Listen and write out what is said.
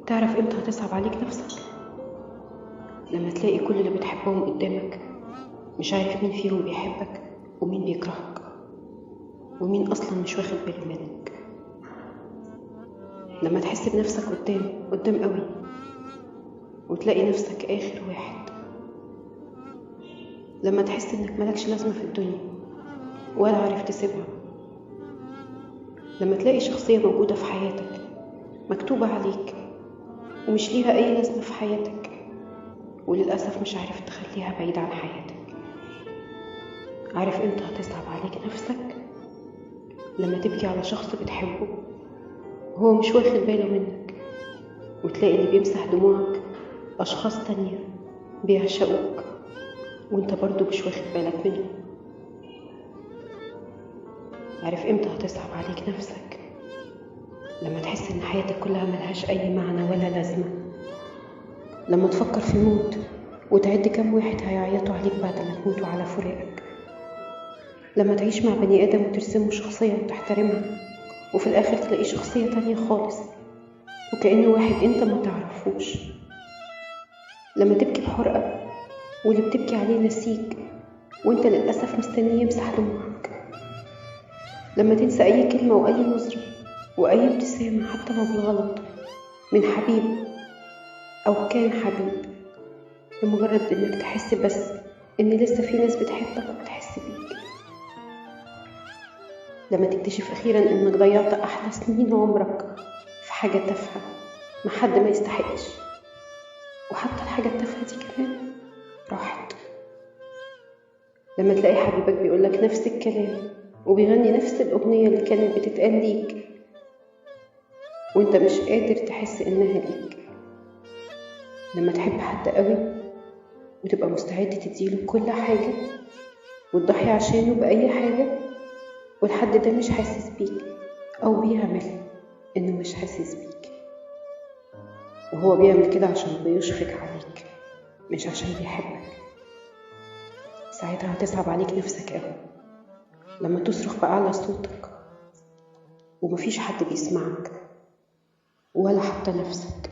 تعرف امتى هتصعب عليك نفسك؟ لما تلاقي كل اللي بتحبهم قدامك مش عارف مين فيهم بيحبك ومين بيكرهك ومين اصلا مش واخد باله منك. لما تحس بنفسك قدام قوي وتلاقي نفسك اخر واحد. لما تحس انك ملكش لازمة في الدنيا ولا عارف تسيبها. لما تلاقي شخصية موجودة في حياتك مكتوبة عليك ومش ليها اي لازمة في حياتك وللأسف مش عارف تخليها بعيد عن حياتك. عارف امتى هتصعب عليك نفسك؟ لما تبكي على شخص بتحبه وهو مش واخد باله منك، وتلاقي اللي بيمسح دموعك أشخاص تانية بيعشقوك وانت برضو مش واخد بالك منهم. عارف امتى هتصعب عليك نفسك؟ لما تحس ان حياتك كلها ملهاش اي معنى ولا لازمة. لما تفكر في الموت وتعد كم واحد هيعيطوا عليك بعد ما تموتوا على فراقك. لما تعيش مع بني آدم وترسمه شخصية وتحترمها وفي الآخر تلاقي شخصية تانية خالص وكأنه واحد انت ما تعرفوش. لما تبكي بحرقة واللي بتبكي عليه نسيك وانت للأسف مستنيه يمسح دموعك. لما تنسى أي كلمة وأي نظرة وأي ابتسامة حتى لو بالغلط من حبيب أو كان حبيب، لمجرد إنك تحس بس إن لسه في ناس بتحبك وبتحس بيك. لما تكتشف أخيرا إنك ضيعت أحلى سنين عمرك في حاجة تافهة ما حد ما يستحقش، وحتى الحاجة التافهة دي كمان راحت. لما تلاقي حبيبك بيقولك نفس الكلام وبيغني نفس الأغنية اللي كانت بتتقال ليك وانت مش قادر تحس إنها ليك. لما تحب حد قوي وتبقى مستعد تديله كل حاجة وتضحي عشانه بأي حاجة والحد ده مش حاسس بيك أو بيعمل إنه مش حاسس بيك، وهو بيعمل كده عشان بيشفق عليك مش عشان بيحبك. ساعتها هتصعب عليك نفسك قوي لما تصرخ بأعلى صوتك ومفيش حد بيسمعك ولا حتى نفسك.